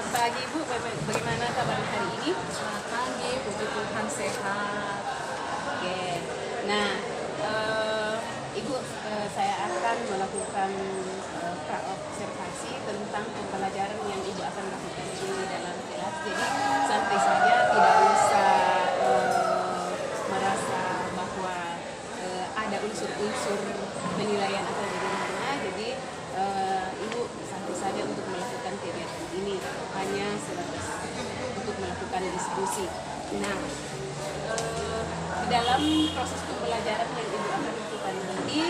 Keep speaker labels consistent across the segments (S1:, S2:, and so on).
S1: pagi Bu, bagaimana kabar hari ini?
S2: Selamat pagi, puji Tuhan sehat.
S1: Oke. Nah, Ibu, saya akan melakukan observasi tentang pembelajaran yang Ibu akan lakukan ini dalam kelas. Jadi santai saja, tidak usah merasa bahwa ada unsur-unsur penilaian atau bagaimana. Jadi Ibu santai saja untuk melakukan kegiatan ini, hanya sebatas untuk melakukan diskusi. Nah, di dalam proses pembelajaran yang Ibu akan lakukan ini,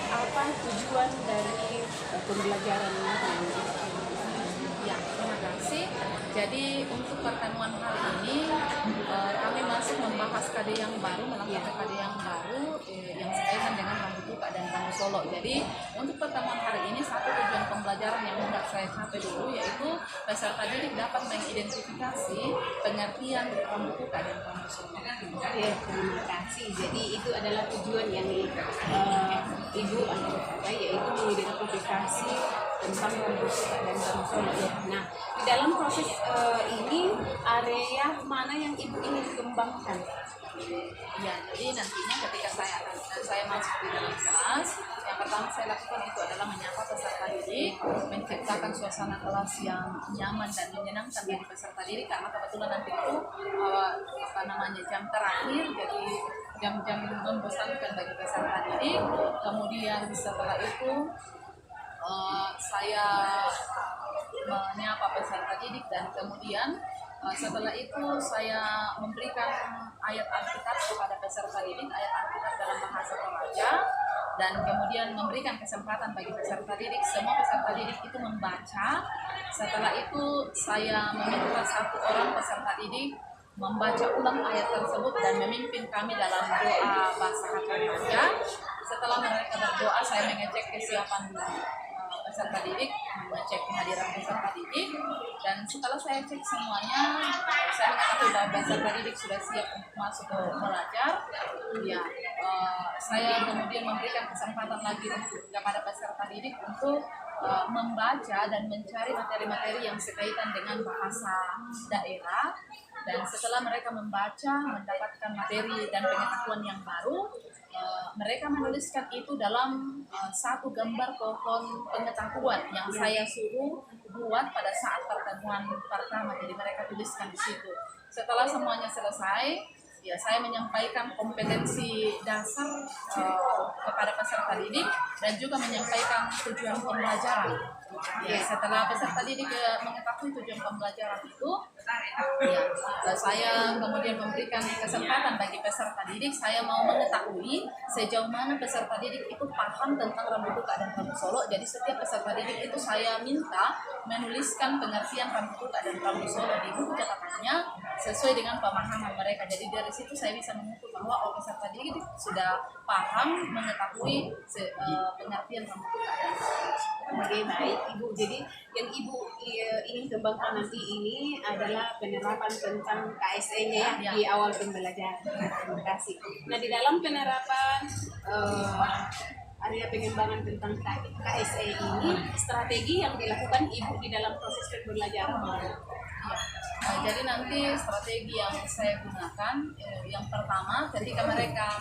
S1: apa tujuan dari pembelajaran ini?
S2: Ya, terima kasih. Jadi untuk pertemuan hari ini kami masih membahas KD yang baru, melakukan KD yang baru yang sekaitan dengan Rambu Tuka dan Rambu Solo. Jadi untuk pertemuan hari ini satu tujuan pembelajaran yang hendak saya capai dulu yaitu peserta didik dapat mengidentifikasi pengertian Rambu Tuka dan Rambu Solo.
S1: Oke, terima kasih. Jadi itu adalah tujuan yang Ibu akan capai, yaitu mengidentifikasi tentang Rambu Tuka dan Rambu Solo. Nah, di dalam proses ini area mana yang Ibu ingin kembangkan?
S2: Ya, jadi nantinya ketika saya masuk di dalam kelas, yang pertama saya lakukan itu adalah menyapa peserta didik, menciptakan suasana kelas yang nyaman dan menyenangkan bagi peserta didik karena kebetulan nanti itu jam terakhir, jadi jam-jam membosankan bagi peserta didik. Kemudian setelah itu saya menyapa peserta didik dan kemudian setelah itu saya memberikan ayat Alkitab kepada peserta didik, ayat Alkitab dalam bahasa Toraja, dan kemudian memberikan kesempatan bagi peserta didik, semua peserta didik itu membaca. Setelah itu saya meminta satu orang peserta didik membaca ulang ayat tersebut dan memimpin kami dalam doa bahasa Toraja. Setelah mereka berdoa, saya mengecek kesiapan peserta didik, mengecek kehadiran peserta didik, dan setelah saya cek semuanya, saya mengetahui bahwa peserta didik sudah siap untuk masuk ke belajar. Ya, saya kemudian memberikan kesempatan lagi kepada peserta didik untuk membaca dan mencari materi-materi yang sekaitan dengan bahasa daerah. Dan setelah mereka membaca, mendapatkan materi dan pengetahuan yang baru, mereka menuliskan itu dalam satu gambar pohon pengetahuan yang saya suruh buat pada saat pertemuan pertama. Jadi mereka tuliskan di situ. Setelah semuanya selesai, ya saya menyampaikan kompetensi dasar kepada peserta didik dan juga menyampaikan tujuan pembelajaran. Ya, setelah peserta didik mengetahui tujuan pembelajaran itu, ya, saya kemudian memberikan kesempatan bagi peserta didik. Saya mau mengetahui sejauh mana peserta didik itu paham tentang Rambu Tuka dan Rambu Solo. Jadi setiap peserta didik itu saya minta menuliskan pengertian Rambu Tuka dan Rambu Solo di buku catatannya sesuai dengan pemahaman mereka. Jadi dari situ saya bisa mengukur bahwa peserta didik sudah paham mengetahui pengertian Rambu Tuka dan Rambu Solo.
S1: Oke, baik Ibu. Jadi yang Ibu ingin kembangkan nanti ini adalah penerapan tentang KSE-nya ya, di awal pembelajaran. Terima kasih. Nah, di dalam penerapan area pengembangan tentang KSE ini, strategi yang dilakukan Ibu di dalam proses pembelajaran.
S2: Jadi nanti strategi yang saya gunakan, yang pertama ketika mereka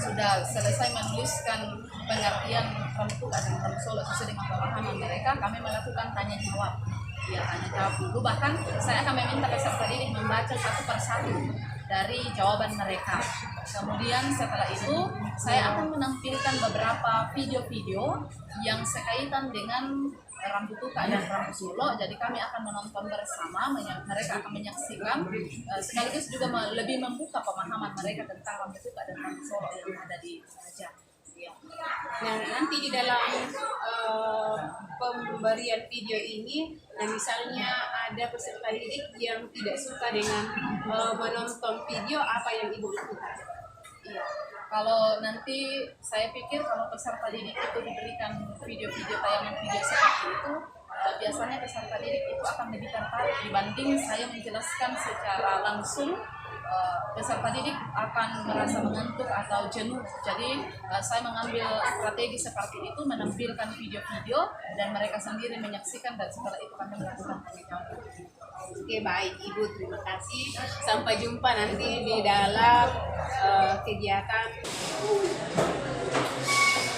S2: sudah selesai menuliskan pengertian Rambu Tuka dan Rambu Solo sesuai dengan pemahaman mereka, kami melakukan tanya jawab. Ya, tanya jawab dulu. Bahkan saya akan meminta peserta didik membaca satu persatu dari jawaban mereka. Kemudian setelah itu saya akan menampilkan beberapa video-video yang sekaitan dengan Rambu Tuka dan Rambu Solo. Jadi kami akan menonton bersama, mereka akan menyaksikan, sekaligus juga lebih membuka pemahaman mereka tentang Rambu Tuka dan Rambu Solo yang ada di Raja. Ya.
S1: Nah, nanti di dalam pemberian video ini, nah misalnya ada peserta didik yang tidak suka dengan menonton video, apa yang Ibu lakukan?
S2: Iya. Kalau nanti saya pikir kalau peserta didik itu diberikan video-video tayangan video seperti itu, biasanya peserta didik itu akan lebih tertarik dibanding saya menjelaskan secara langsung peserta didik akan merasa mengantuk atau jenuh. Jadi saya mengambil strategi seperti itu, menampilkan video-video dan mereka sendiri menyaksikan, dan setelah itu kami melakukan pengetahuan.
S1: Oke, baik Ibu, terima kasih. Sampai jumpa nanti di dalam kegiatan.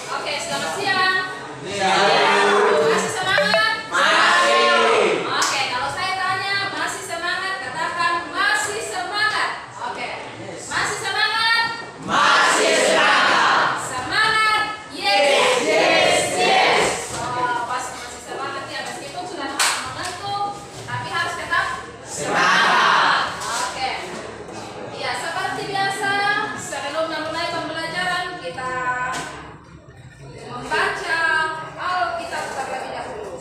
S2: Oke, selamat siang.
S3: Siang.
S2: Masih semangat?
S3: Masih.
S2: Oke, kalau saya tanya masih semangat, katakan masih semangat. Oke, masih semangat?
S3: Masih semangat.
S2: Semangat? Yes, yes, yes. Oh, pasti masih semangat ya, meskipun sudah mengantuk, tapi harus tetap
S3: Semangat.
S2: Oke. Ya, seperti biasa, sebelum memulai pembelajaran kita membaca Alkitab terlebih dahulu.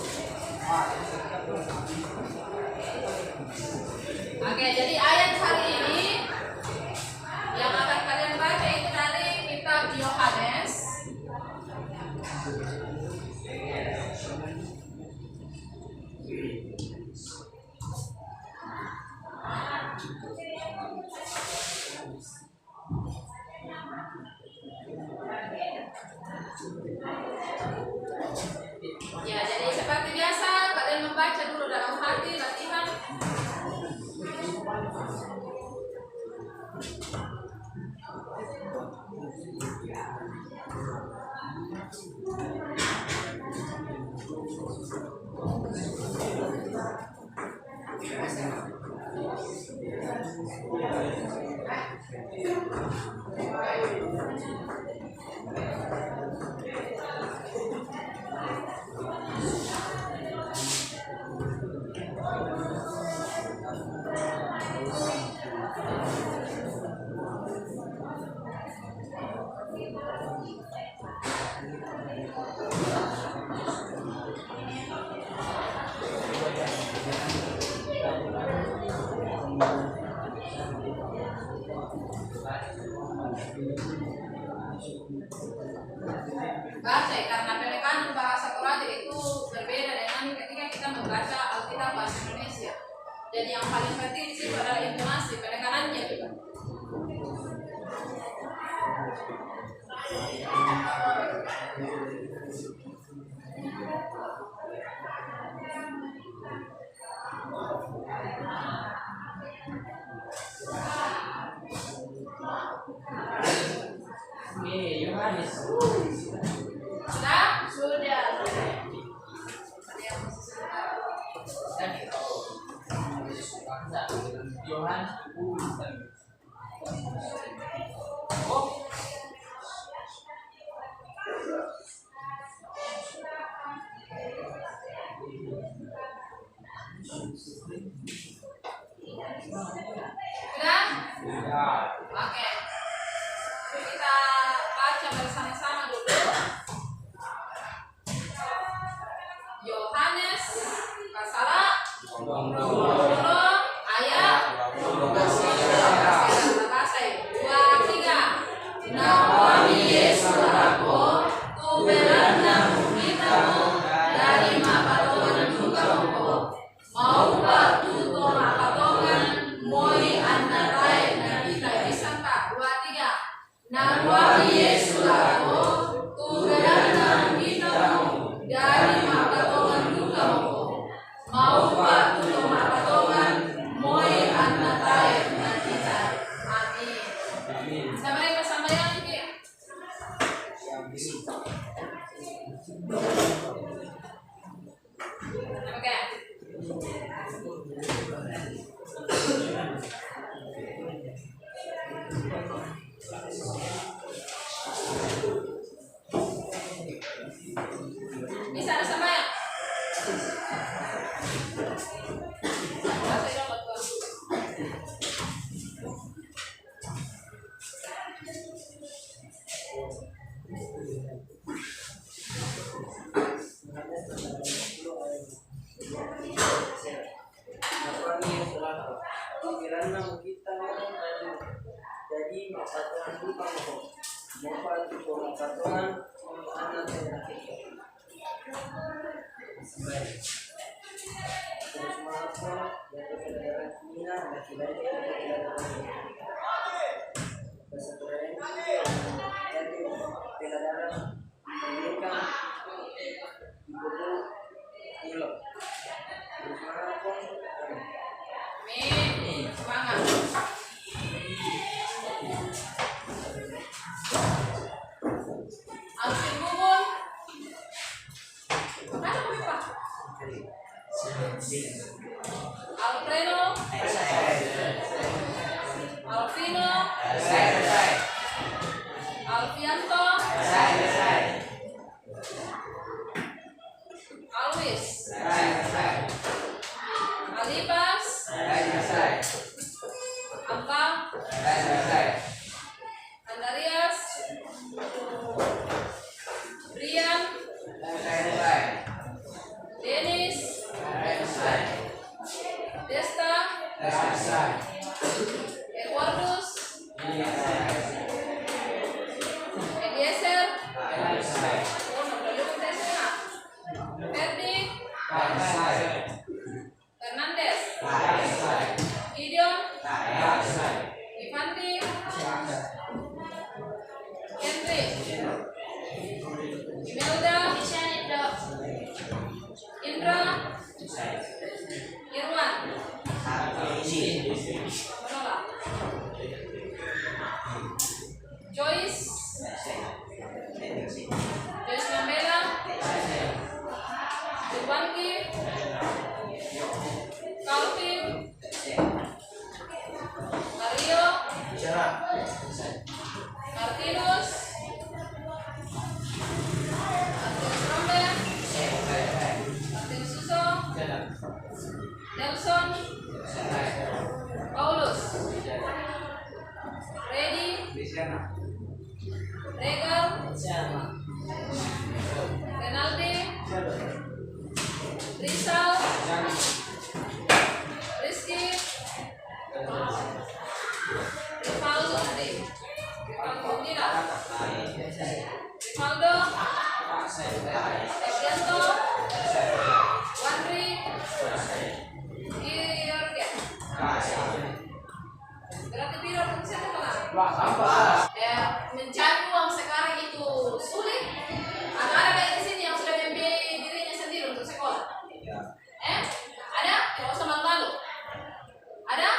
S2: Oke, jadi ayat hari ini yang akan kalian baca itu dari kitab Yohanes. Ya, jadi seperti biasa kalian membaca dulu dalam hati, latihan. Baca ya, karena penekanan bahasa Toraja itu berbeda dengan ketika kita membaca Alkitab bahasa Indonesia. Jadi yang paling penting di situ adalah intonasi, penekanannya juga.
S3: Ini Yohanes.
S2: Sudah? Sudah. Ada yang masih sebentar.
S3: Yohanes.
S2: Sudah? Oke. Kita baca bersama-sama dulu. Yohanes pasal 20 ayat 2, 3. Nawani Yesus aku, tu beranda mungkitamu, dari makatongan dukamu, mau batu to makatongan, moi andarai na kita bisanta. 2, 3. Nawani Yesus aku, tu beranda mungkitamu, dari makatongan dukamu, mau batu to makatongan, moi andarai na kita. Amin. Sampai bersama yang ini. Oke. Bisa bersama ya? Masuk dong, betul.
S3: Kirana kita jadi makatuan lupa mo mo itu makatuan anak kita terus maafkan dari daerah Cina dan tidak
S2: Amin. Semangat. Alvin Bubun. Ada apa? Alfredo. Alvino. Alfianto. Alwis. Alibas. Ambang. Andarias. Brian. Dennis. Desta. Edwardus. Eliezer. Oh, no, belum tes na. Ferdi. Fernandez. Gideon. Ivanti. Henry. Imelda. Indra. Irwan. Menolak. Joyce. Joyce Gambela. Irwanki. Calvin. Mario. Martinus. Martinus Rombe. Martinus Suso. Nelson. Paulus. Ready. Regal. Renaldi. Rizal. Rizky. Rivaldo. Rivaldo Undina. Rivaldo. Evianto. Wandri. Georgia. Berarti biro siapa mana? Mencari uang sekarang itu sulit. Ada kayak di sini yang sudah membiayai dirinya sendiri untuk sekolah. Ada? Tidak usah malu-malu. Ada?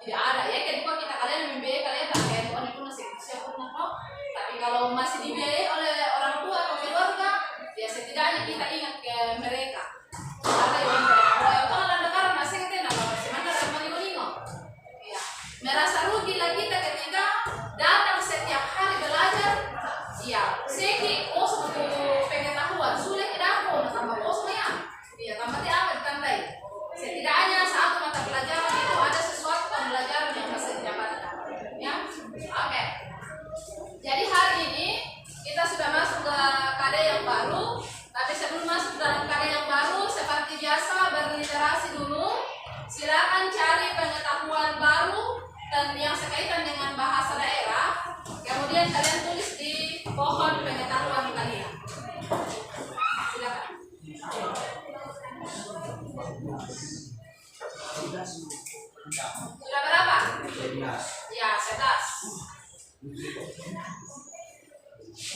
S2: Tidak ada ya. Kedua kita kalian membiayai kalian tak kayak Tuhan itu masih siapa pernah tahu. Tapi kalau masih dibiayai oleh orang tua atau keluarga, ya setidaknya kita ingat ke mereka. Ada yang kalau ada karena masih kita nak masih mana ada malingo-lingo. Ya, merasa rugi lah kita ketika datang setiap hari belajar. Ya, sedikit untuk pengetahuan sulit tidak pun tambah kosong ya. Ya, tambah apa ditandai. Setidaknya satu mata pelajaran itu ada sesuatu pembelajaran yang bisa didapatkan. Ya, oke. Jadi hari ini kita sudah masuk ke KD yang baru. Tapi sebelum masuk dalam KD yang baru, seperti biasa berliterasi dulu. Silakan cari pengetahuan baru dan yang sekaitan dengan bahasa daerah. Kemudian kalian tulis di pohon pengetahuan kalian. Silakan. Sudah berapa? Ya, 11.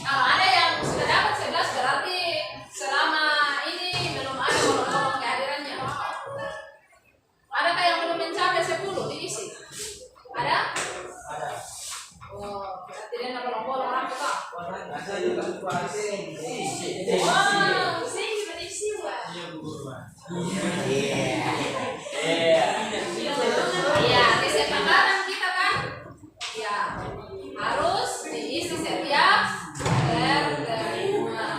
S2: Kalau ada yang sudah dapat 11 berarti selama ini belum ada bolong-bolong kehadirannya. Adakah yang belum mencapai 10 diisi? Ada? Oh, berarti dia nak bolong-bolong orang kita. Wow, sing berisi wah. Iya, kesepakatan kita kan? Ya, harus diisi setiap terima.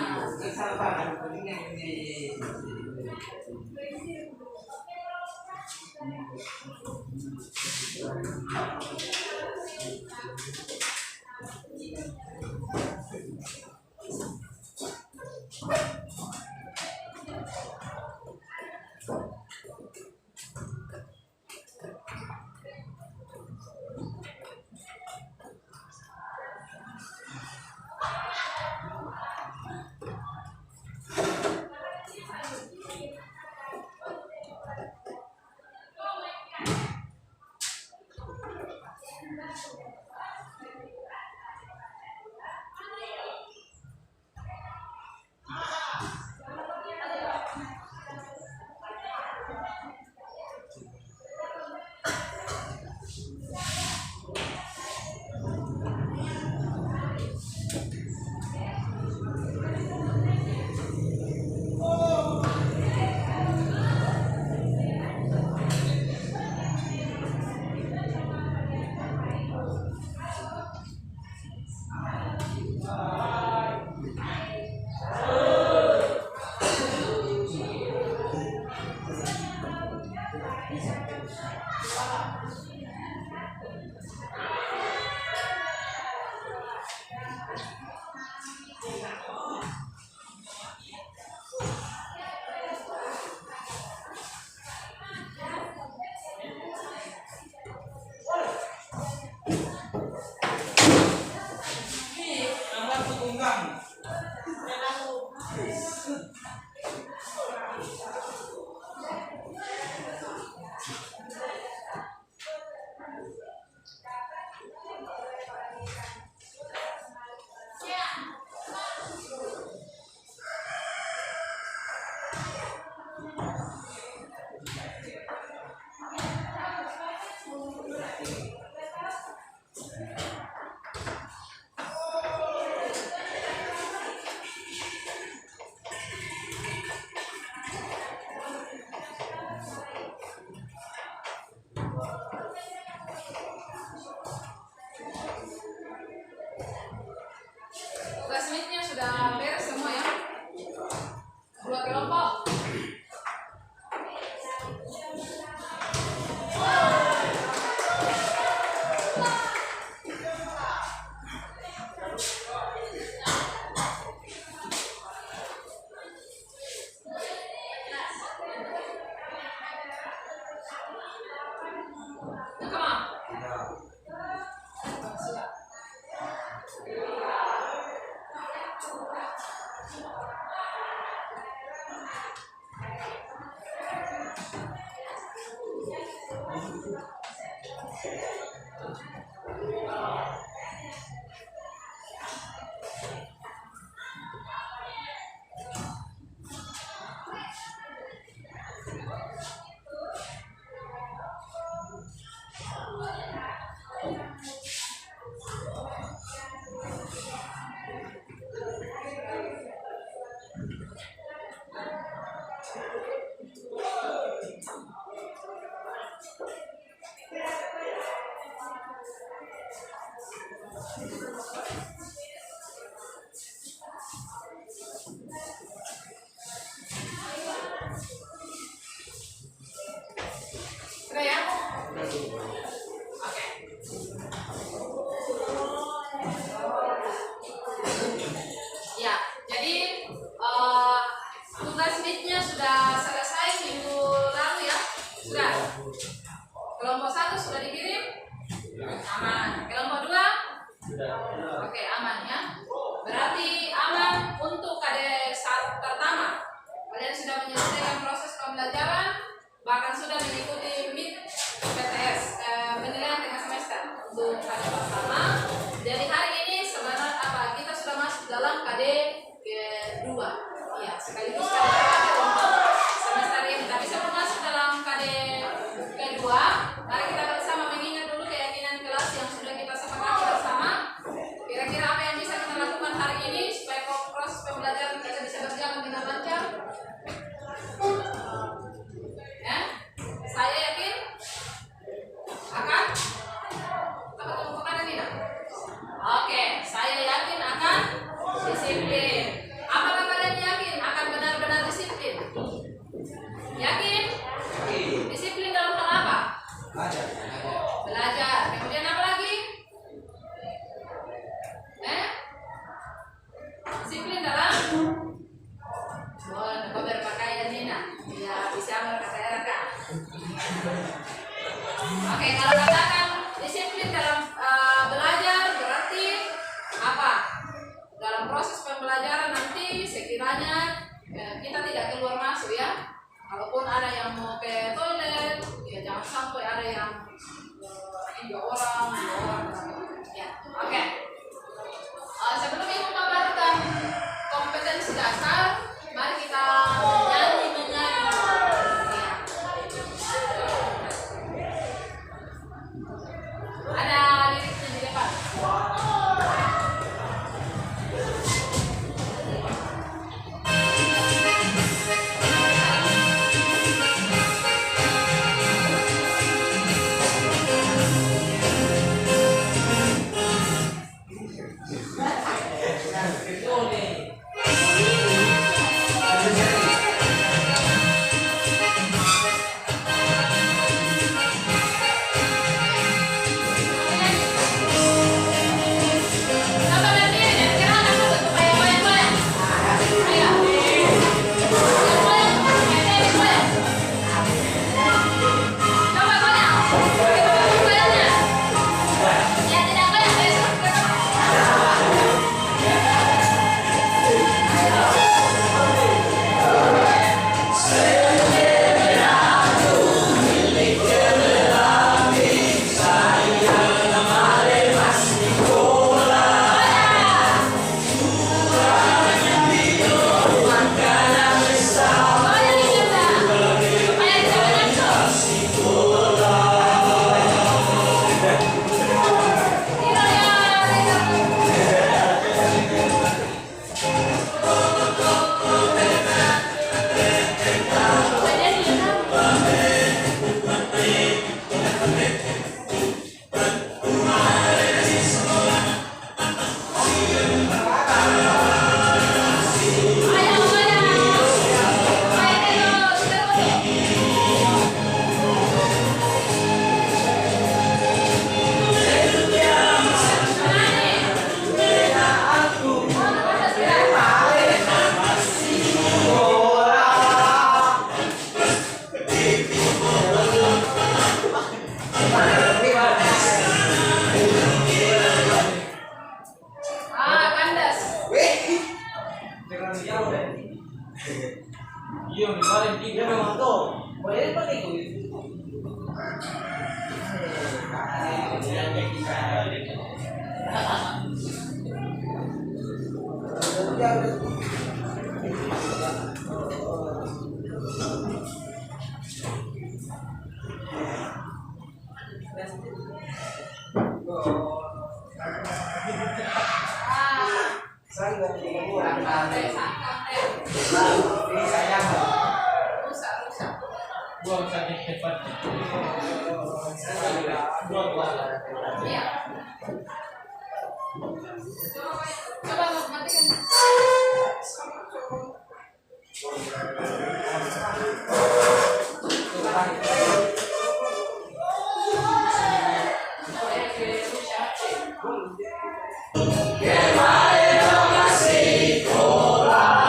S2: auditnya sudah selesai minggu lalu ya? Sudah. Kelompok 1 sudah dikirim? Aman. Kelompok 2? Oke, aman ya. Berarti aman untuk KD pertama. Kalian sudah menyelesaikan proses pembelajaran, bahkan sudah mengikuti MIT PTS, penilaian tengah semester untuk KD pertama. Jadi hari ini sebenarnya kita sudah masuk dalam KD kedua. Ya, sekaligus KD terakhir untuk semester ini. Tapi sebelum masuk dalam KD kedua, mari kita bersama mengingat dulu keyakinan kelas yang sudah kita sepakati bersama. Kira-kira apa yang bisa kita lakukan hari ini supaya proses pembelajaran kita bisa berjalan dengan lancar? Ya, saya yakin akan apa temukan ini? Oke, saya yakin akan disiplin. Apakah kalian yakin akan benar-benar disiplin? Yakin? Disiplin dalam hal apa? Belajar. Kemudian apa lagi? Disiplin dalam berpakaian Nina. Ya, bisa berkata Erka. Oke, kalau katakan disiplin dalam belajar berarti apa? Dalam proses pembelajaran nanti sekiranya kita tidak keluar masuk ya. Kalaupun ada yang mau ke toilet, ya jangan sampai ada yang dua orang. Ya, oke. Sebelum Ibu memaparkan kompetensi dasar, mari kita menyanyi. Ya. Ada liriknya di depan.
S4: Que vai, eu nasci, colar.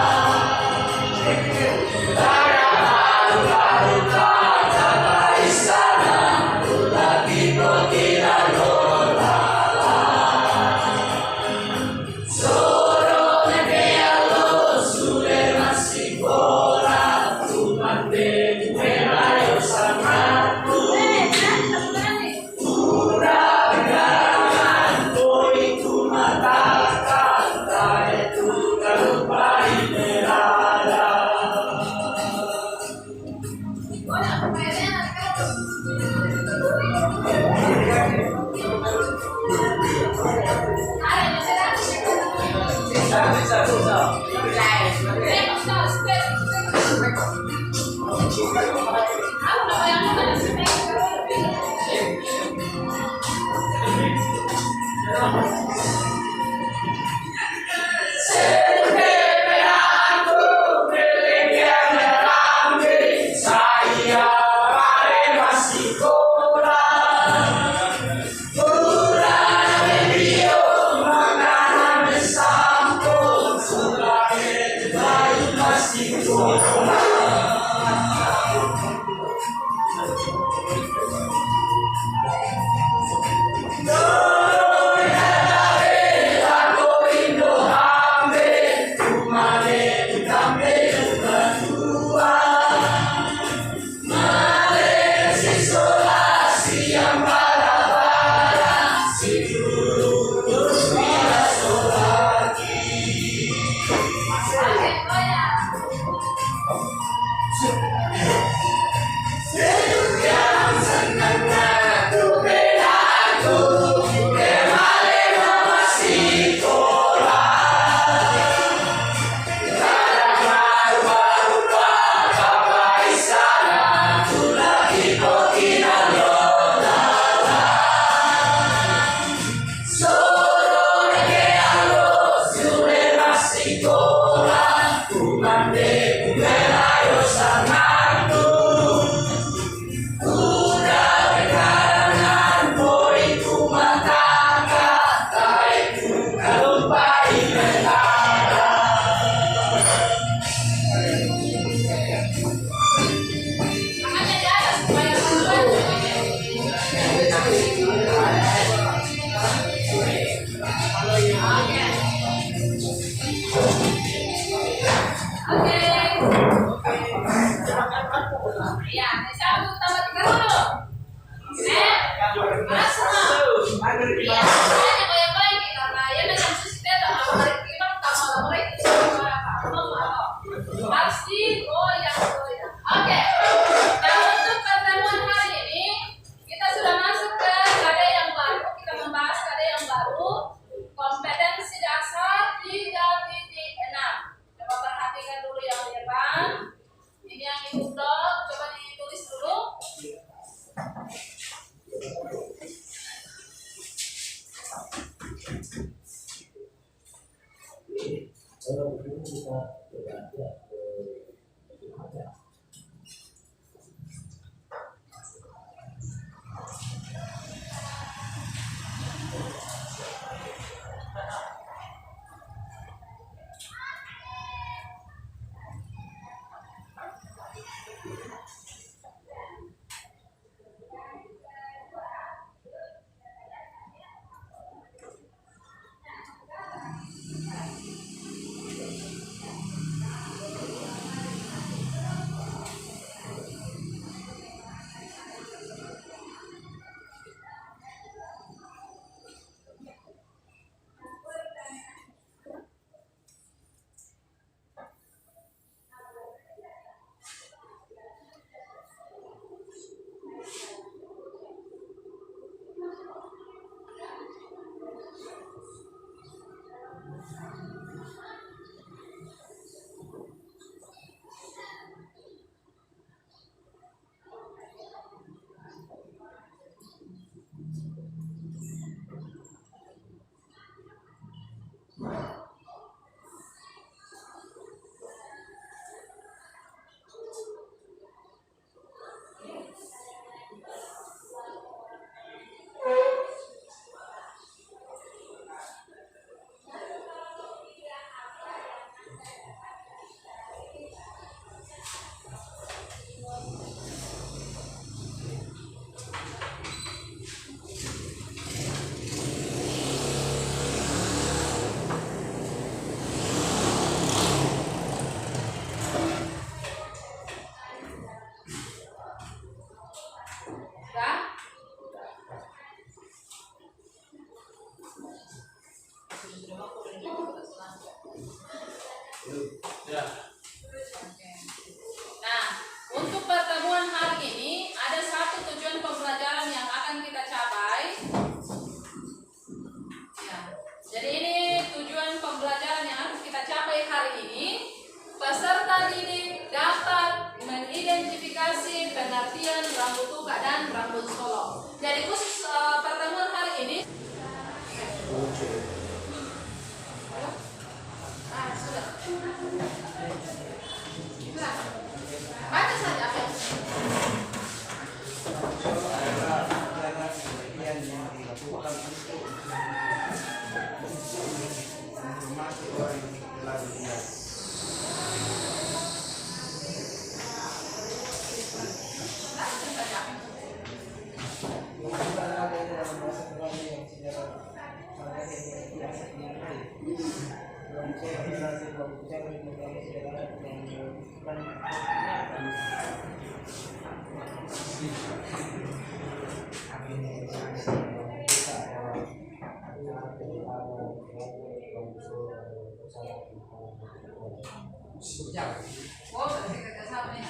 S2: Oh, berarti kerjasama nih.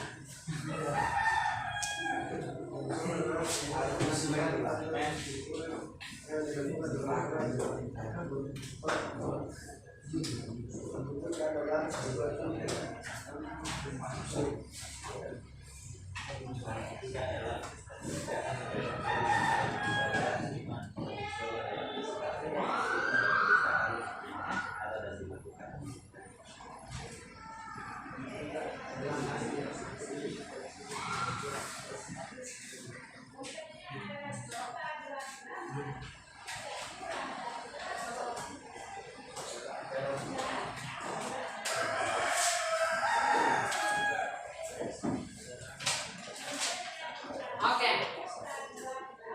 S2: Oke.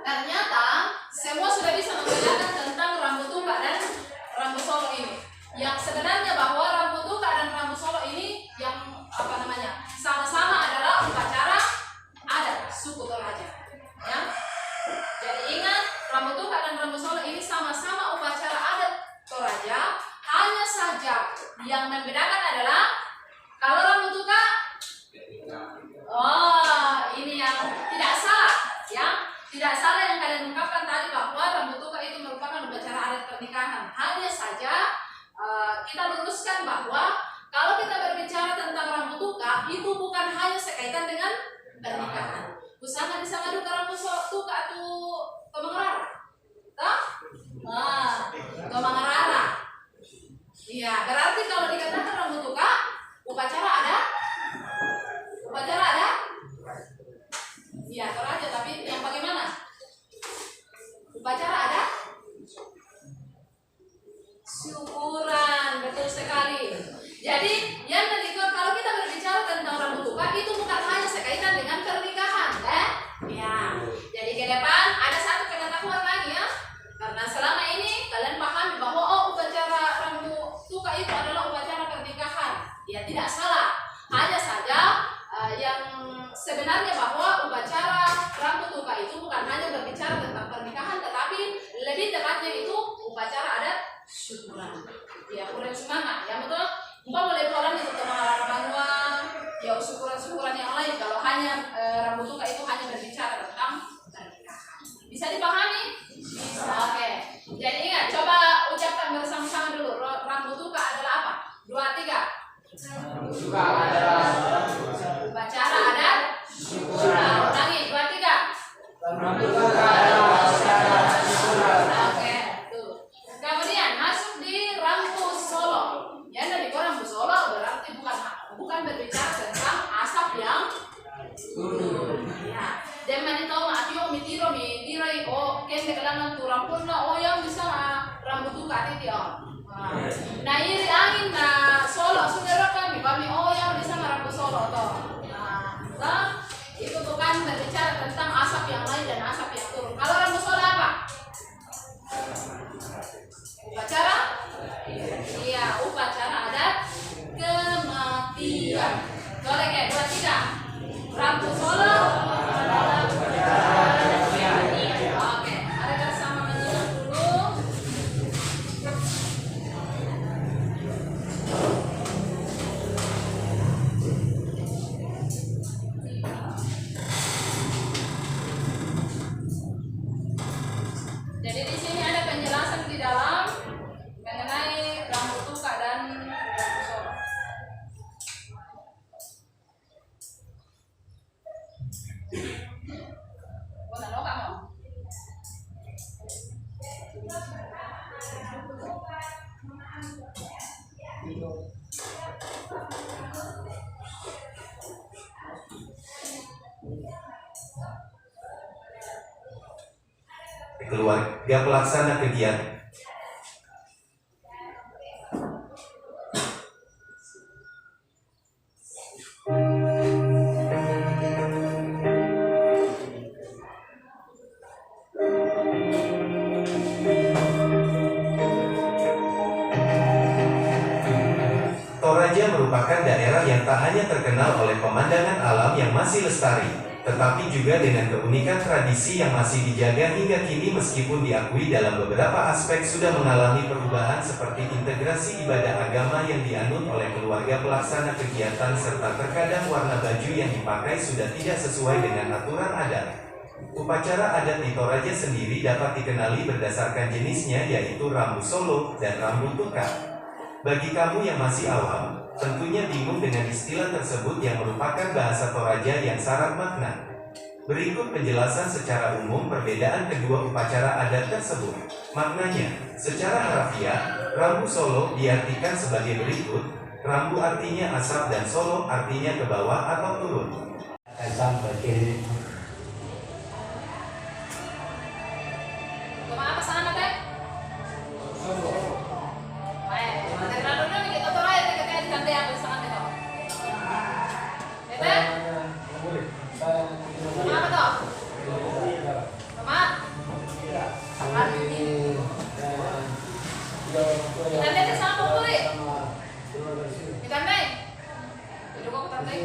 S2: Ternyata semua sudah bisa membedakan tentang rambut tuka dan rambut solo ini. Yang sebenarnya bahwa rambut tuka dan rambut solo ini yang apa namanya? Sama-sama adalah upacara adat suku Toraja. Ya. Jadi ingat, rambut tuka dan rambut solo ini sama-sama upacara adat Toraja. Hanya saja yang membedakan adalah kalau rambut tuka, oh, ini yang tidak salah, ya. Tidak salah yang kalian ungkapkan tadi bahwa rambut tuka itu merupakan upacara adat pernikahan. Hanya saja kita luruskan bahwa kalau kita berbicara tentang rambut tuka itu bukan hanya sekaitan dengan pernikahan. Usaha di sana duka rambut tuka itu kemangrara, toh? Kemangrara. Iya, berarti kalau dikatakan rambut tuka upacara adat. Upacara ada? Iya, Toraja, tapi yang bagaimana? Upacara ada? Syukuran, betul sekali. Jadi, yang berikut kalau kita berbicara tentang rambut tuka itu bukan hanya sekaitan dengan pernikahan, ya. Jadi ke depan ada satu pengetahuan lagi ya. Karena selama ini kalian pahami bahwa upacara rambut tuka itu adalah upacara pernikahan. Ya, tidak salah. Hanya saja yang sebenarnya bahwa upacara rambut tuka itu bukan hanya berbicara tentang pernikahan, tetapi lebih tepatnya itu upacara adat syukuran. Ya, kurang semangat, ya betul. Mbak boleh tolong itu teman Banua, ya syukuran-syukuran yang lain. Kalau hanya rambut tuka itu hanya berbicara tentang pernikahan. Bisa dipahami? Bisa. Oke. Jadi ingat, coba ucapkan bersama-sama dulu. Rambut tuka adalah apa? 2, 3.
S3: Tuka adalah
S2: upacara adat syukuran. Ulangi, 2, 3.
S3: rambut tuka adalah upacara syukuran.
S2: Oke, tuh. Kemudian masuk di rambut solo. Ya, dari rambut solo berarti bukan berbicara tentang asap yang turun. Ya. Dan manito maatio mitiro mitirai kende kalangan tu rampurna yang bisa rambut tuka titi Nah, iri angin na solo saudara kami yang bisa rambut solo toh. Nah, itu bukan berbicara tentang asap yang lain dan asap yang turun. Kalau rambut solo apa? Upacara? Iya, upacara adat kematian. Boleh ke 2, 3. Rambut solo adalah upacara adat kematian. Oke, ada bersama menyimak dulu. Jadi di sini ada penjelasan di dalam mengenai rambut tuka dan rambut solo. Mana lo kamu?
S4: Keluarga pelaksana kegiatan. Toraja merupakan daerah yang tak hanya terkenal oleh pemandangan alam yang masih lestari, tetapi juga dengan keunikan tradisi yang masih dijaga hingga kini meskipun diakui dalam beberapa aspek sudah mengalami perubahan seperti integrasi ibadah agama yang dianut oleh keluarga pelaksana kegiatan serta terkadang warna baju yang dipakai sudah tidak sesuai dengan aturan adat. Upacara adat di Toraja sendiri dapat dikenali berdasarkan jenisnya yaitu rambu solo dan rambu tukar. Bagi kamu yang masih awam, tentunya bingung dengan istilah tersebut yang merupakan bahasa Toraja yang syarat makna. Berikut penjelasan secara umum perbedaan kedua upacara adat tersebut. Maknanya, secara harfiah, rambu solo diartikan sebagai berikut. Rambu artinya asap dan solo artinya ke bawah atau turun.
S3: Sampai kiri.
S2: Kumaha pasangan na teh? Baik, nagradon na kita to ay kaya kande ang pasangan nito. Tete? Kumaha to? Kumaha? Kande sa sa po ri. Kande. Dilo ko kande.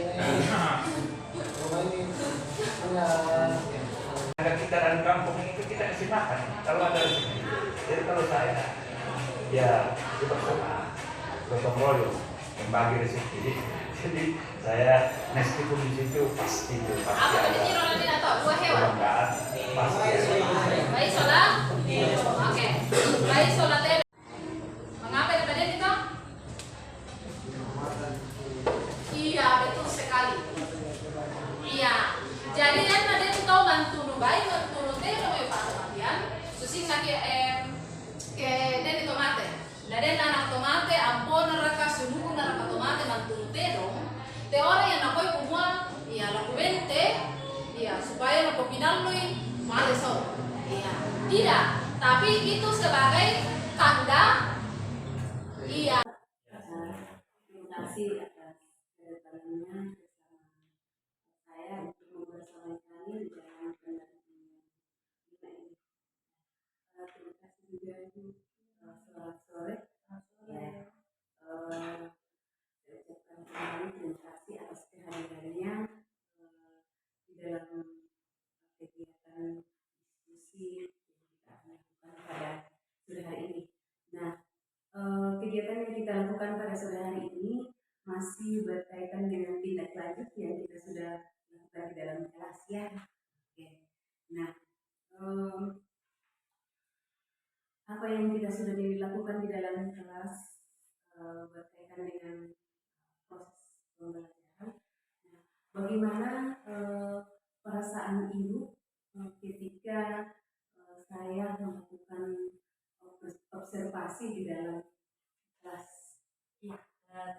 S5: Ada kita dari kampung itu kita kasih makan kalau ada rezeki. Jadi kalau saya ya kita sama gotong royong membagi rezeki. Jadi saya meskipun di situ pasti
S2: Apa
S5: ada
S2: tadi nyiro na to? Buah hewan.
S5: kebanggaan pasti ada.
S2: Baik sholat. Oke. Baik sholat teh. Mengapa yang tadi itu? Iya, betul sekali. Iya. Jadi kan ada yang tahu bantu baik bantu teh mau pak matian. Susi lagi ke den tomate. Dan anak tomate ampon neraka sumuku neraka tomate bantu teh dong. Te orang yang nakoi kumua iya laku bente iya supaya laku pinalui male so. Iya. Tidak, tapi itu sebagai tanda iya.
S1: Terima kasih atas kedatangannya bersama saya untuk membersamai kami di dalam pendampingan kita ini. Terima kasih juga Ibu. Selamat sore. Ya. Saya ucapkan kembali terima kasih atas kehadirannya di dalam kegiatan diskusi yang kita akan lakukan pada sore hari ini. Nah, kegiatan yang kita lakukan pada sore hari ini masih berkaitan dengan tindak lanjut yang kita sudah lakukan di dalam kelas ya. Oke. Nah, apa yang kita sudah dilakukan di dalam kelas berkaitan dengan proses pembelajaran. Nah, bagaimana perasaan ibu ketika saya melakukan observasi di dalam kelas?
S6: Ya,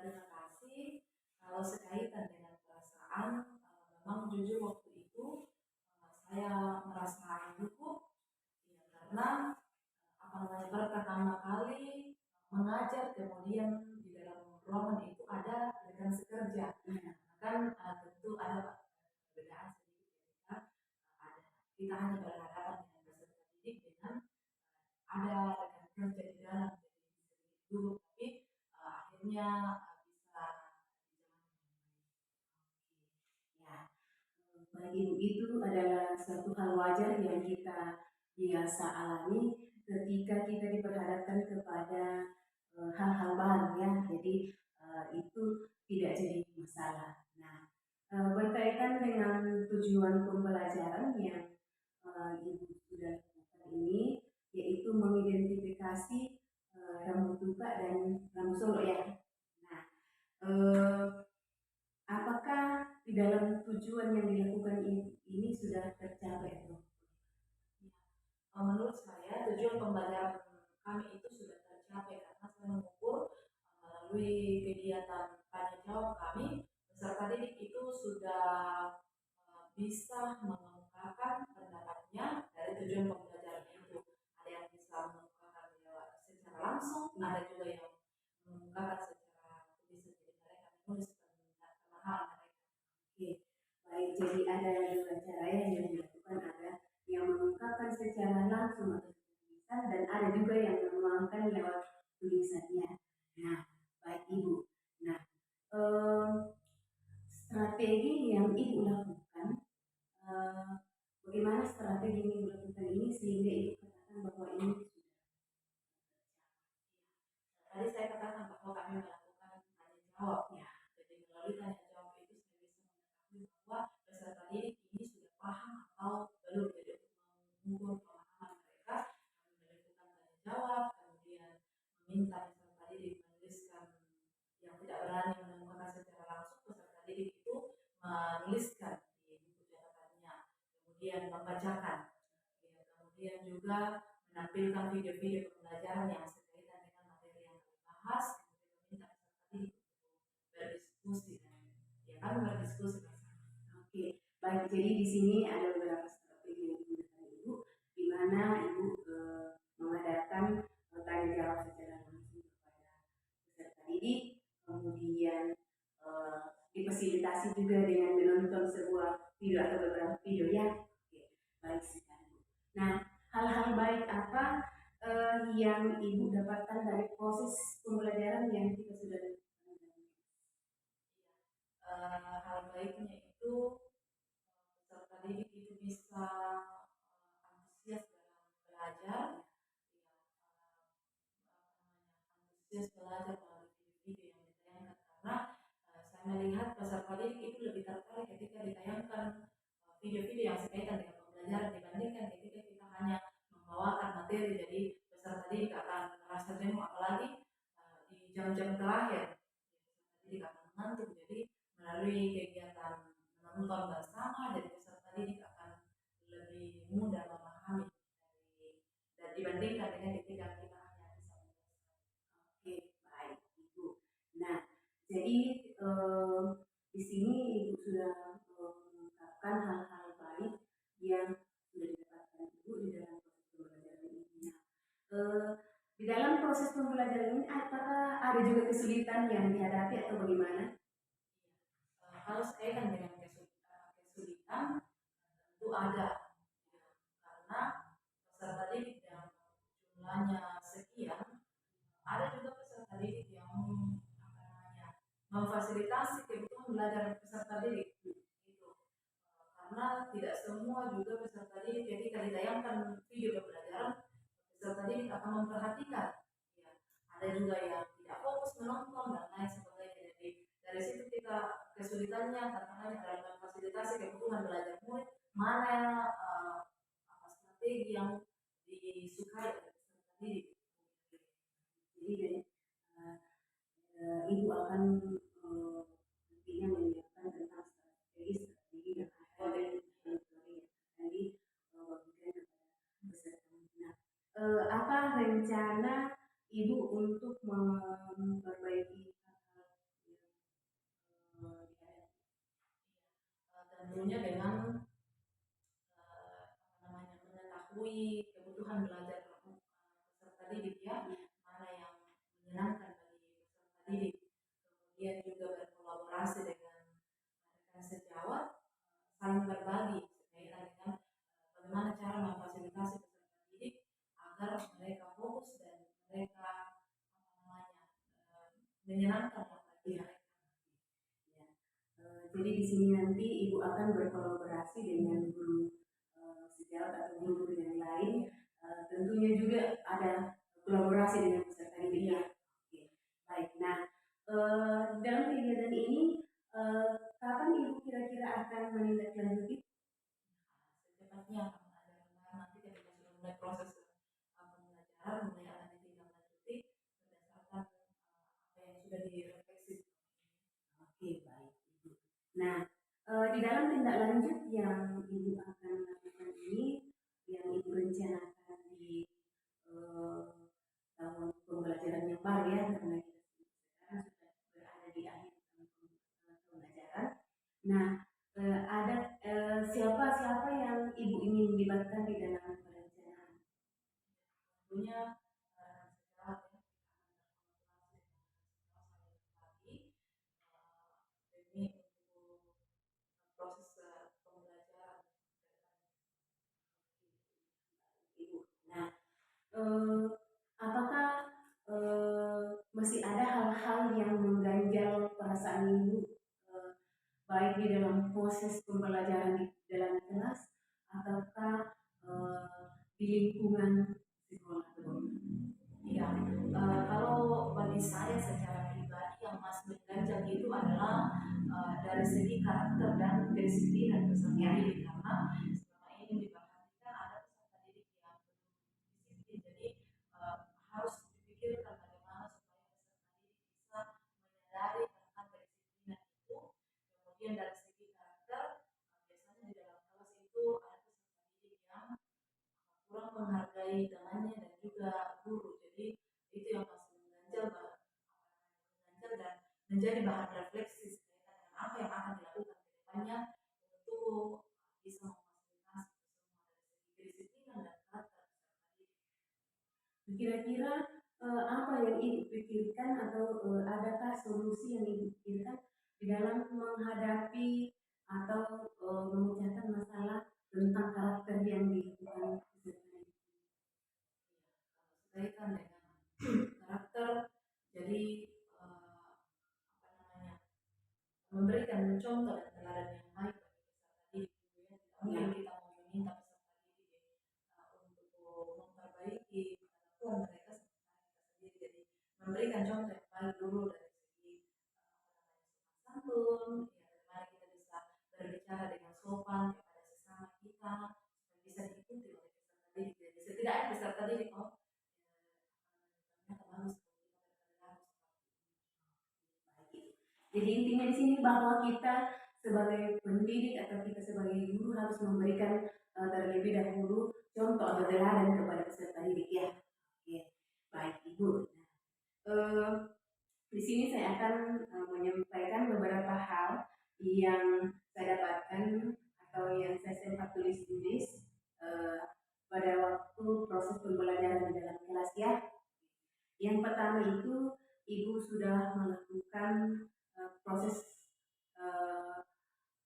S6: terima kasih. Kalau sekaitan dengan perasaan, memang jujur waktu itu saya merasa cukup, ya, karena pertama kali mengajar kemudian di dalam ruangan itu ada rekan sekerja. Kan tentu ada perbedaan sedikit ketika ada kita hanya berhadapan dengan peserta didik dengan ada rekan kerja di dalam dulu, tapi akhirnya bisa
S1: Ya, bagi ibu itu adalah suatu hal wajar yang kita biasa alami ketika kita diperhadapkan kepada hal-hal baru ya. Jadi itu tidak jadi masalah. Nah, berkaitan dengan tujuan pembelajaran yang ibu sudah lakukan ini, yaitu mengidentifikasi rambu tukak dan rambu solo ya. Nah, apakah di dalam tujuan yang dilakukan ini sudah tercapai?
S6: menurut saya tujuan pembelajaran kami itu sudah tercapai karena saya mengukur melalui kegiatan tanya jawab kami peserta didik itu sudah bisa mengemukakan pendapatnya dari tujuan pembelajaran itu. Ada yang bisa mengemukakan secara langsung, ada juga yang mengemukakan secara tulis, jadi mereka menulis pemahaman mereka.
S1: Oke, baik. Jadi ada dua cara yang dilakukan, ada yang mengungkapkan secara langsung atau tulisan dan ada juga yang menuangkan lewat tulisannya. Nah, baik ibu. Nah, strategi yang ibu lakukan
S6: didik ini sudah paham atau belum. Jadi untuk mengukur pemahaman mereka, kami melakukan tanya jawab, kemudian meminta peserta didik menuliskan, yang tidak berani menemukan secara langsung, peserta didik itu menuliskan di buku catatannya, kemudian membacakan, ya, kemudian juga menampilkan video-video pembelajaran yang berkaitan dengan materi yang kami bahas, kemudian meminta peserta didik untuk berdiskusi dan ya kan berdiskusi bersama.
S1: Oke, baik. Jadi di sini ada beberapa strategi yang digunakan Ibu, di mana Ibu mengadakan tanya jawab secara langsung kepada peserta didik, kemudian difasilitasi juga dengan menonton sebuah video atau beberapa video ya. Oke, baik sekali Bu. Nah, hal-hal baik apa yang Ibu dapatkan dari proses pembelajaran yang kita sudah lakukan?
S6: Hal baiknya itu peserta didik itu bisa antusias dalam belajar, ya, antusias belajar melalui video-video yang ditayangkan, karena saya melihat peserta didik itu lebih tertarik ketika ditayangkan video-video yang sekaitan dengan pembelajaran dibandingkan ketika kita hanya membawakan materi. Jadi peserta didik akan merasa jenuh, apalagi di jam-jam terakhir peserta didik akan mengantuk. Jadi melalui kegiatan menonton bersama, jadi peserta didik akan lebih mudah memahami dan dibandingkan dengan ketika kita hanya bisa menjelaskan.
S1: Oke, baik Ibu. Nah, jadi di sini Ibu sudah mengungkapkan hal-hal baik yang sudah didapatkan Ibu di dalam proses pembelajaran ini. Di dalam proses pembelajaran ini, apakah ada juga kesulitan yang dihadapi atau bagaimana?
S6: Kalau sekaitan dengan kesulitan tentu ada, ya, karena peserta didik yang jumlahnya sekian, ada juga peserta didik yang memfasilitasi kebutuhan belajar peserta didik itu, karena tidak semua juga peserta didik ketika ditayangkan video pembelajaran peserta didik akan memperhatikan, ya, ada juga yang tidak fokus menonton dan lain sebagainya. Jadi dari situ kita kesulitannya tantangannya dalam memfasilitasi kebutuhan belajar murid, mana apa strategi yang disukai oleh peserta didik.
S1: Jadi Ibu akan nantinya menyiapkan tentang strategi yang akan dibagikan kepada peserta. Nah, apa rencana Ibu untuk memperbaiki hal-hal yang dihadapi?
S6: Tentunya dengan mengetahui kebutuhan belajar peserta didik, ya, mana yang menyenangkan bagi peserta didik, kemudian juga berkolaborasi dengan rekan sejawat, saling berbagi berkaitan dengan bagaimana cara memfasilitasi peserta didik agar mereka fokus dan mereka menyenangkan bagi mereka.
S1: Ya. Jadi di sini nanti Ibu akan berkolaborasi dengan guru sejawat atau guru yang lain. Tentunya juga ada kolaborasi dengan peserta didik. Ya. Oke, baik. Nah, dalam kegiatan ini kapan Ibu kira-kira akan menindaklanjuti?
S6: Secepatnya akan ada, nanti ketika sudah mulai proses pembelajaran, mulai akan ditindaklanjuti berdasarkan apa yang sudah direfleksi.
S1: Oke, baik Ibu. Nah, di dalam tindak lanjut yang Ibu akan lakukan ini, yang Ibu rencanakan di tahun pembelajaran yang baru, ya, karena kita sekarang sudah berada di akhir tahun pembelajaran. Nah, ada siapa-siapa yang Ibu ingin dilibatkan di dalam perencanaan?
S6: Tentunya demi untuk proses pembelajaran.
S1: Ibu. Nah, apakah masih ada hal-hal yang mengganjal perasaan Ibu, baik di dalam proses pembelajaran di dalam kelas ataukah di lingkungan sekolah?
S6: Iya, kalau bagi saya secara pribadi yang masih mengganjal itu adalah dari segi karakter dan kedisiplinan dan peserta didik, karena selama ini diperhatikan ada peserta didik yang belum disiplin. Jadi harus dipikirkan bagaimana supaya peserta didik bisa menyadari tentang kedisiplinan itu. Kemudian dari segi karakter, biasanya di dalam kelas itu ada peserta didik yang kurang menghargai temannya dan juga guru. Jadi itu yang masih mengganjal dan menjadi bahan refleksi sekaitan dengan apa yang akan dilakukan ke depannya untuk bisa memfasilitasi semua dari segi kedisiplinan dan karakter peserta didik. Kira-kira apa yang Ibu pikirkan atau adakah solusi yang Ibu pikirkan di dalam menghadapi atau memecahkan masalah tentang karakter yang dilakukan peserta didik? Berkaitan dengan karakter, jadi memberikan contoh dan teladan yang baik bagi peserta didik. Tidak mungkin kita mau meminta peserta didik untuk memperbaiki kelakuan mereka sementara kita sendiri. Jadi memberikan contoh yang baik dulu dari segi sopan santun, ya bagaimana kita bisa berbicara dengan sopan kepada sesama kita supaya bisa diikuti oleh peserta didik. Jadi setidaknya peserta didik ternyata bagus kalau kita berperilaku seperti ini. Jadi intinya di sini bahwa kita sebagai pendidik atau kita sebagai guru harus memberikan terlebih dahulu contoh atau teladan kepada peserta didik ya. Oke, baik Ibu. Nah, di sini saya akan menyampaikan beberapa hal yang saya dapatkan atau yang saya sempat tulis pada waktu proses pembelajaran di dalam kelas ya. Yang pertama itu Ibu sudah melakukan proses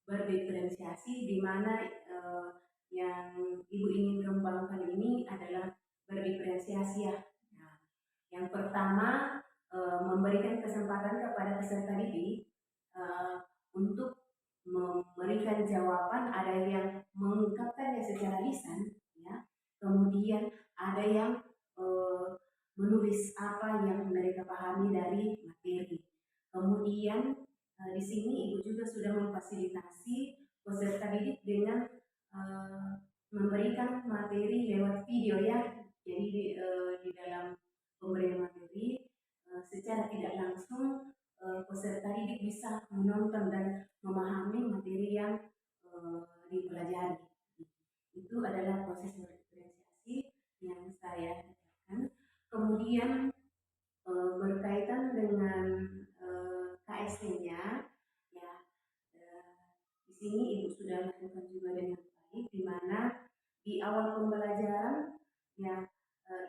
S6: berdiferensiasi di mana yang Ibu ingin kembangkan ini adalah berdiferensiasi ya. Nah, yang pertama memberikan kesempatan kepada peserta didik untuk memberikan jawaban, ada yang mengungkapkannya secara lisan ya, kemudian ada yang menulis apa yang mereka pahami dari materi. Kemudian di sini Ibu juga sudah memfasilitasi peserta didik dengan memberikan materi lewat video ya. Jadi di dalam pemberian materi secara tidak langsung peserta didik bisa menonton dan memahami materi yang dipelajari. Itu adalah proses berdiferensiasi yang saya katakan. Kemudian berkaitan dengan KST-nya ya, di sini Ibu sudah lakukan juga dengan baik, di mana di awal pembelajaran ya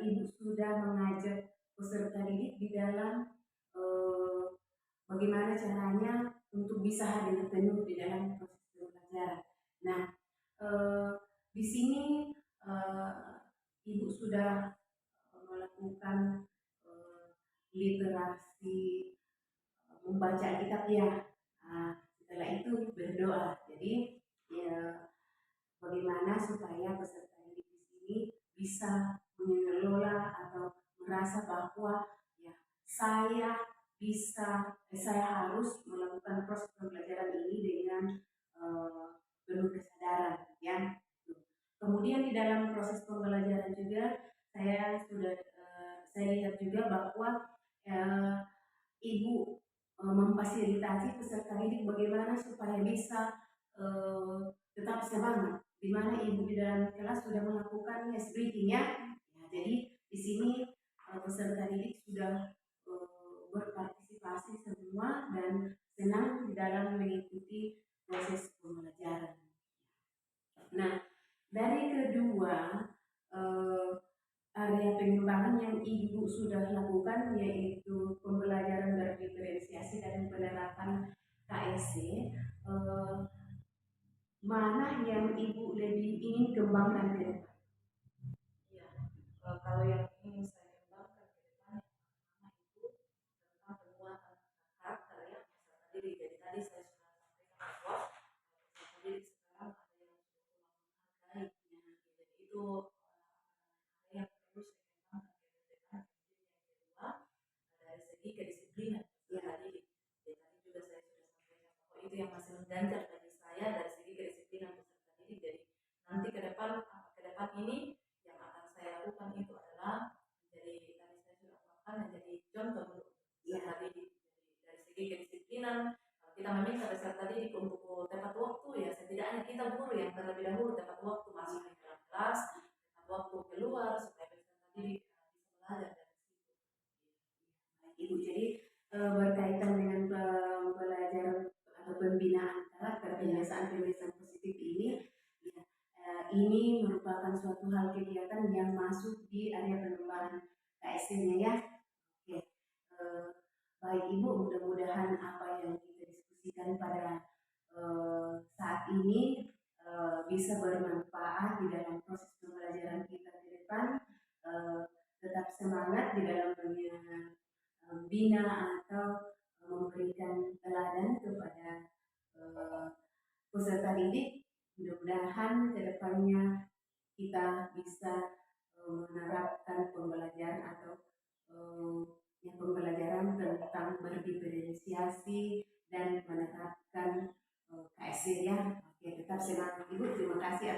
S6: Ibu sudah mengajak peserta didik di dalam bagaimana caranya untuk bisa hadir penuh di dalam proses pembelajaran. Nah, di sini Ibu sudah melakukan literasi membaca kitab ya. Nah, setelah itu berdoa. Jadi ya, bagaimana supaya peserta didik di sini bisa mengelola atau merasa bahwa ya saya harus melakukan proses pembelajaran ini dengan penuh kesadaran ya. Kemudian di dalam proses pembelajaran juga saya lihat juga bahwa Ibu memfasilitasi peserta didik bagaimana supaya bisa tetap semangat. Di mana Ibu di dalam kelas sudah melakukan ice breathing ya. Jadi di sini peserta didik sudah berpartisipasi semua dan senang di dalam mengikuti proses pembelajaran. Nah, dari kedua area pengembangan yang Ibu sudah lakukan yaitu pembelajaran berdiferensiasi dan penerapan KSC, mana yang Ibu lebih ingin kembangkan ke depan? Ya, kalau yang ingin saya kembangkan ke depan yang pertama itu tentang penguatan karakter ya peserta didik. Jadi tadi saya sudah sampaikan bahwa peserta didik sekarang ada yang sudah kurang menghargai, jadi itu yang perlu saya kembangkan ke depan. Kemudian yang kedua dari segi kedisiplinan peserta didik. Jadi tadi juga saya sudah sampaikan bahwa itu yang masih mengganjal bagi saya dari segi kedisiplinan kita guru yang terlebih dahulu tepat waktu masuk di dalam kelas, tepat waktu keluar supaya peserta didik bisa belajar dari situ. Baik Ibu, jadi berkaitan dengan pembelajaran atau pembinaan karakter, kebiasaan-kebiasaan positif ini, ya, ini merupakan suatu hal kegiatan yang masuk di area pengembangan KSD-nya ya. Oke, baik Ibu, mudah-mudahan apa yang kita diskusikan pada saat ini bisa bermanfaat di dalam proses pembelajaran kita ke depan. Tetap semangat di dalam membina atau memberikan teladan kepada peserta didik. Mudah-mudahan kedepannya kita bisa menerapkan pembelajaran atau pembelajaran tentang berdiferensiasi dan menetapkan KSD ya. Oke, tetap semangat Ibu. Terima kasih.